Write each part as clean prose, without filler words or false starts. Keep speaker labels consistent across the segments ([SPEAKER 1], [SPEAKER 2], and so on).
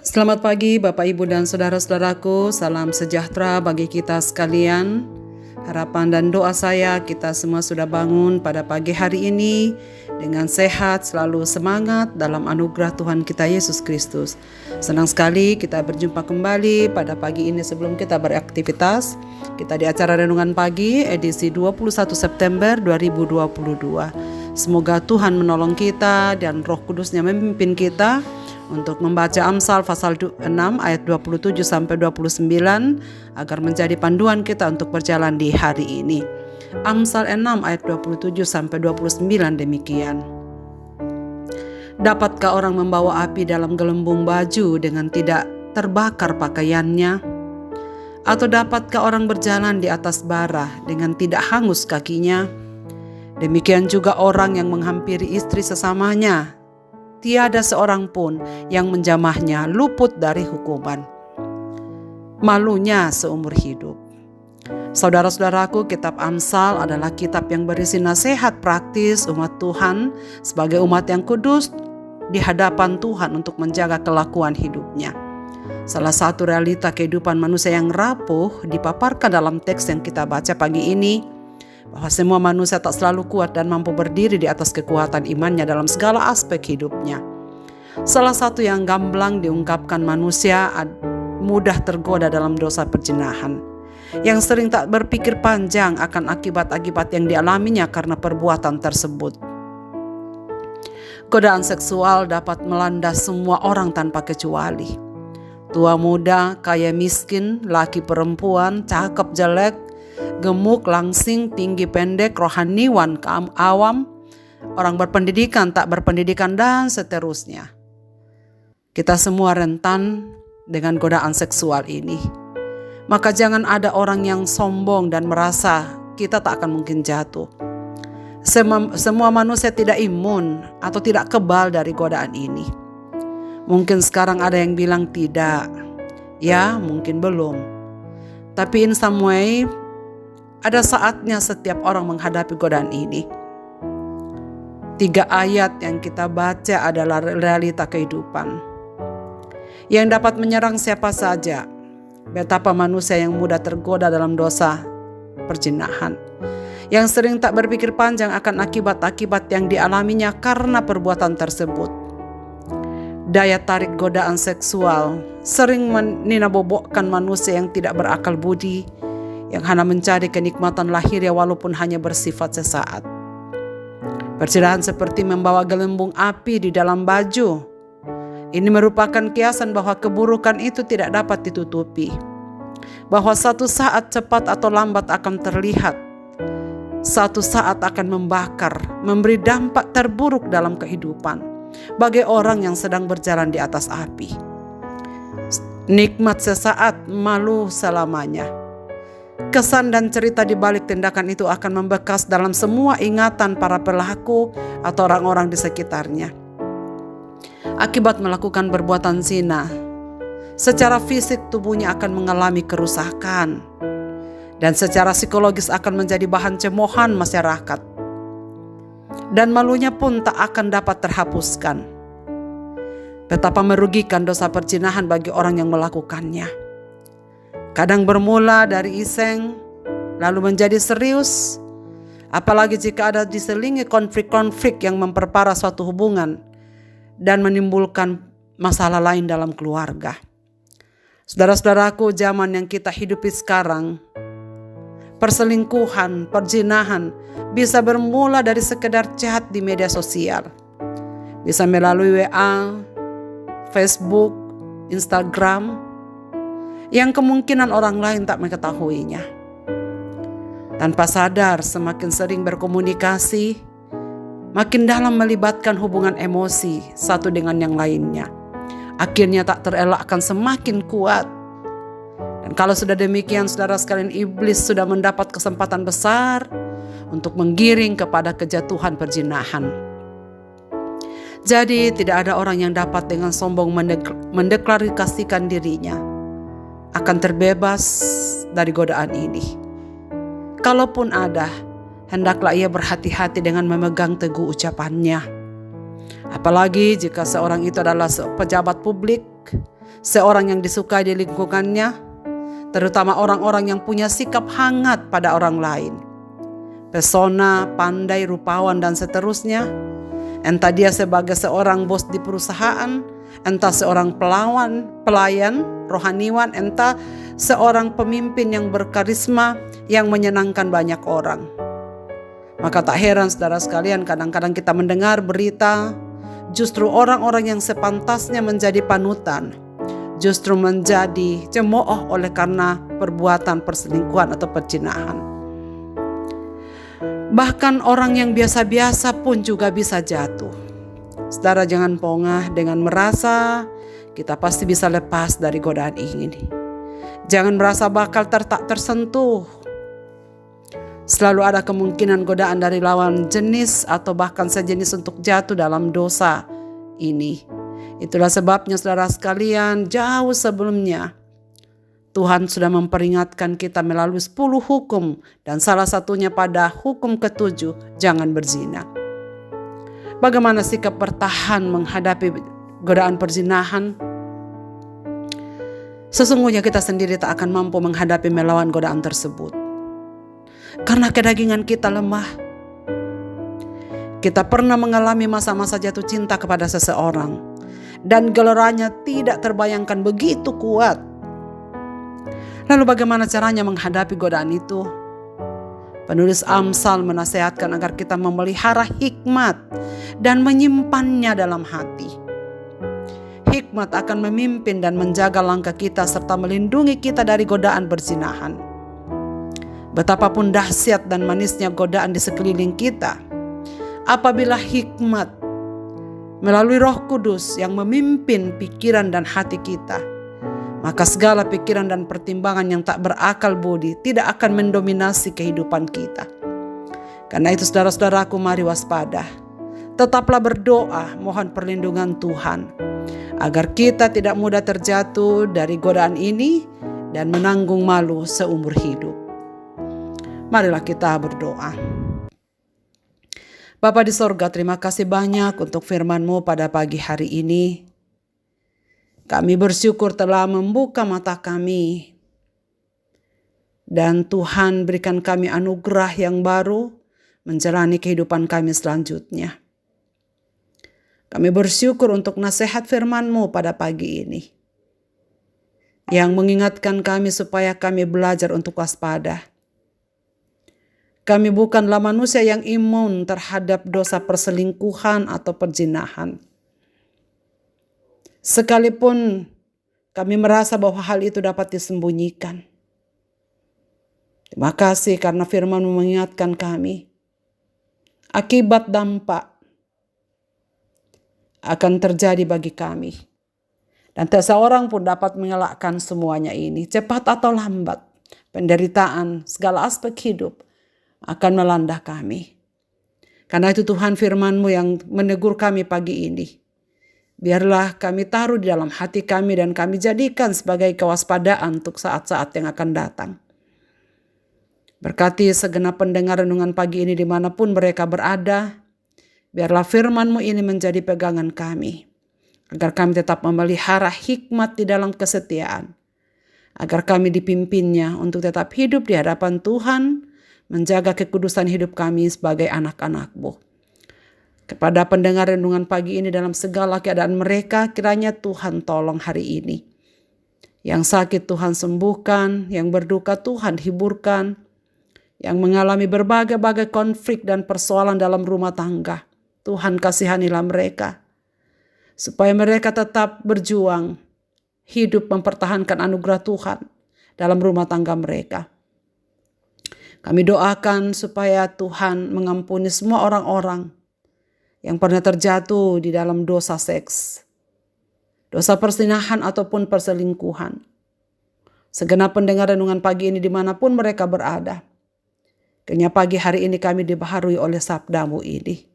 [SPEAKER 1] Selamat pagi Bapak Ibu dan saudara-saudaraku, salam sejahtera bagi kita sekalian. Harapan dan doa saya kita semua sudah bangun pada pagi hari ini dengan sehat, selalu semangat dalam anugerah Tuhan kita Yesus Kristus. Senang sekali kita berjumpa kembali pada pagi ini sebelum kita beraktivitas. Kita di acara Renungan Pagi edisi 21 September 2022. Semoga Tuhan menolong kita dan Roh Kudus-Nya memimpin kita untuk membaca Amsal pasal 6 ayat 27 sampai 29 agar menjadi panduan kita untuk berjalan di hari ini. Amsal 6 ayat 27 sampai 29 demikian. Dapatkah orang membawa api dalam gelembung baju dengan tidak terbakar pakaiannya? Atau dapatkah orang berjalan di atas bara dengan tidak hangus kakinya? Demikian juga orang yang menghampiri istri sesamanya, tiada seorang pun yang menjamahnya luput dari hukuman. Malunya seumur hidup. Saudara-saudaraku, kitab Amsal adalah kitab yang berisi nasihat praktis umat Tuhan sebagai umat yang kudus di hadapan Tuhan untuk menjaga kelakuan hidupnya. Salah satu realita kehidupan manusia yang rapuh dipaparkan dalam teks yang kita baca pagi ini, bahwa semua manusia tak selalu kuat dan mampu berdiri di atas kekuatan imannya dalam segala aspek hidupnya. Salah satu yang gamblang diungkapkan manusia mudah tergoda dalam dosa perzinahan, yang sering tak berpikir panjang akan akibat-akibat yang dialaminya karena perbuatan tersebut. Godaan seksual dapat melanda semua orang tanpa kecuali. Tua muda, kaya miskin, laki perempuan, cakep jelek, gemuk, langsing, tinggi pendek, rohaniwan, awam, orang berpendidikan, tak berpendidikan, dan seterusnya. Kita semua rentan dengan godaan seksual ini. Maka jangan ada orang yang sombong dan merasa kita tak akan mungkin jatuh. Semua manusia tidak imun atau tidak kebal dari godaan ini. Mungkin sekarang ada yang bilang tidak. Ya, mungkin belum. Tapi in some way, ada saatnya setiap orang menghadapi godaan ini. 3 ayat yang kita baca adalah realita kehidupan yang dapat menyerang siapa saja. Betapa manusia yang mudah tergoda dalam dosa perzinahan, yang sering tak berpikir panjang akan akibat-akibat yang dialaminya karena perbuatan tersebut. Daya tarik godaan seksual sering meninabobokan manusia yang tidak berakal budi, yang hanya mencari kenikmatan lahirnya walaupun hanya bersifat sesaat. Perzinahan seperti membawa gelembung api di dalam baju. Ini merupakan kiasan bahwa keburukan itu tidak dapat ditutupi, bahwa satu saat cepat atau lambat akan terlihat, satu saat akan membakar, memberi dampak terburuk dalam kehidupan bagi orang yang sedang berjalan di atas api. Nikmat sesaat, malu selamanya. Kesan dan cerita di balik tindakan itu akan membekas dalam semua ingatan para pelaku atau orang-orang di sekitarnya. Akibat melakukan perbuatan zina, secara fisik tubuhnya akan mengalami kerusakan, dan secara psikologis akan menjadi bahan cemoohan masyarakat. Dan malunya pun tak akan dapat terhapuskan. Betapa merugikan dosa perzinahan bagi orang yang melakukannya. Kadang bermula dari iseng, lalu menjadi serius, apalagi jika ada diselingi konflik-konflik yang memperparah suatu hubungan dan menimbulkan masalah lain dalam keluarga. Saudara-saudaraku, zaman yang kita hidupi sekarang, perselingkuhan, perzinahan bisa bermula dari sekedar chat di media sosial. Bisa melalui WA, Facebook, Instagram, yang kemungkinan orang lain tak mengetahuinya. Tanpa sadar, semakin sering berkomunikasi, makin dalam melibatkan hubungan emosi satu dengan yang lainnya. Akhirnya tak terelakkan semakin kuat. Dan kalau sudah demikian, saudara sekalian, iblis sudah mendapat kesempatan besar untuk menggiring kepada kejatuhan perzinahan. Jadi tidak ada orang yang dapat dengan sombong mendeklarasikan dirinya akan terbebas dari godaan ini. Kalaupun ada, hendaklah ia berhati-hati dengan memegang teguh ucapannya. Apalagi jika seorang itu adalah pejabat publik seorang yang disukai di lingkungannya, terutama orang-orang yang punya sikap hangat pada orang lain. Pesona, pandai, rupawan, dan seterusnya. Entah dia sebagai seorang bos di perusahaan, entah seorang pelayan, rohaniwan, entah seorang pemimpin yang berkarisma yang menyenangkan banyak orang. Maka tak heran saudara sekalian, kadang-kadang kita mendengar berita justru orang-orang yang sepantasnya menjadi panutan justru menjadi cemooh oleh karena perbuatan perselingkuhan atau perzinahan. Bahkan orang yang biasa-biasa pun juga bisa jatuh. Saudara, jangan pongah dengan merasa kita pasti bisa lepas dari godaan ini. Jangan merasa bakal tak tersentuh. Selalu ada kemungkinan godaan dari lawan jenis atau bahkan sejenis untuk jatuh dalam dosa ini. Itulah sebabnya saudara sekalian, jauh sebelumnya Tuhan sudah memperingatkan kita melalui 10 hukum, dan salah satunya pada hukum ke-7, jangan berzina. Bagaimana sikap bertahan menghadapi godaan perzinahan? Sesungguhnya kita sendiri tak akan mampu menghadapi melawan godaan tersebut. Karena kedagingan kita lemah. Kita pernah mengalami masa-masa jatuh cinta kepada seseorang, dan gelarannya tidak terbayangkan begitu kuat. Lalu bagaimana caranya menghadapi godaan itu? Penulis Amsal menasihatkan agar kita memelihara hikmat dan menyimpannya dalam hati. Hikmat akan memimpin dan menjaga langkah kita serta melindungi kita dari godaan perzinahan. Betapapun dahsyat dan manisnya godaan di sekeliling kita, apabila hikmat melalui Roh Kudus yang memimpin pikiran dan hati kita, maka segala pikiran dan pertimbangan yang tak berakal budi tidak akan mendominasi kehidupan kita. Karena itu saudara-saudaraku, mari waspada. Tetaplah berdoa, mohon perlindungan Tuhan, agar kita tidak mudah terjatuh dari godaan ini dan menanggung malu seumur hidup. Marilah kita berdoa. Bapa di sorga, terima kasih banyak untuk firman-Mu pada pagi hari ini. Kami bersyukur telah membuka mata kami. Dan Tuhan berikan kami anugerah yang baru menjalani kehidupan kami selanjutnya. Kami bersyukur untuk nasihat firman-Mu pada pagi ini, yang mengingatkan kami supaya kami belajar untuk waspada. Kami bukanlah manusia yang imun terhadap dosa perselingkuhan atau perzinahan. Sekalipun kami merasa bahwa hal itu dapat disembunyikan. Terima kasih karena firman-Mu mengingatkan kami. Akibat dampak akan terjadi bagi kami. Dan tak seorang pun dapat mengelakkan semuanya ini. Cepat atau lambat, penderitaan, segala aspek hidup akan melanda kami. Karena itu Tuhan, firman-Mu yang menegur kami pagi ini, biarlah kami taruh di dalam hati kami dan kami jadikan sebagai kewaspadaan untuk saat-saat yang akan datang. Berkati segenap pendengar renungan pagi ini dimanapun mereka berada. Biarlah firman-Mu ini menjadi pegangan kami, agar kami tetap memelihara hikmat di dalam kesetiaan, agar kami dipimpinnya untuk tetap hidup di hadapan Tuhan, menjaga kekudusan hidup kami sebagai anak-anak-Mu. Kepada pendengar renungan pagi ini dalam segala keadaan mereka, kiranya Tuhan tolong hari ini. Yang sakit Tuhan sembuhkan, yang berduka Tuhan hiburkan, yang mengalami berbagai-bagai konflik dan persoalan dalam rumah tangga, Tuhan kasihanilah mereka, supaya mereka tetap berjuang, hidup mempertahankan anugerah Tuhan dalam rumah tangga mereka. Kami doakan supaya Tuhan mengampuni semua orang-orang yang pernah terjatuh di dalam dosa seks, dosa perzinahan ataupun perselingkuhan. Segenap pendengar renungan pagi ini dimanapun mereka berada, kiranya pagi hari ini kami dibaharui oleh sabda-Mu ini.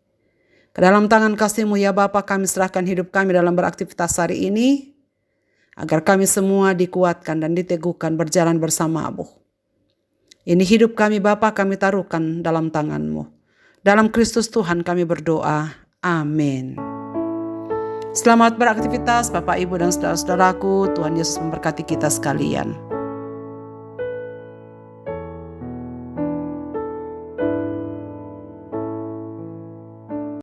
[SPEAKER 1] Ke dalam tangan kasih-Mu ya Bapa, kami serahkan hidup kami dalam beraktivitas hari ini, agar kami semua dikuatkan dan diteguhkan berjalan bersama-Mu. Ini hidup kami Bapa, kami taruhkan dalam tangan-Mu. Dalam Kristus Tuhan kami berdoa. Amin. Selamat beraktivitas Bapak, Ibu, dan saudara-saudaraku. Tuhan Yesus memberkati kita sekalian.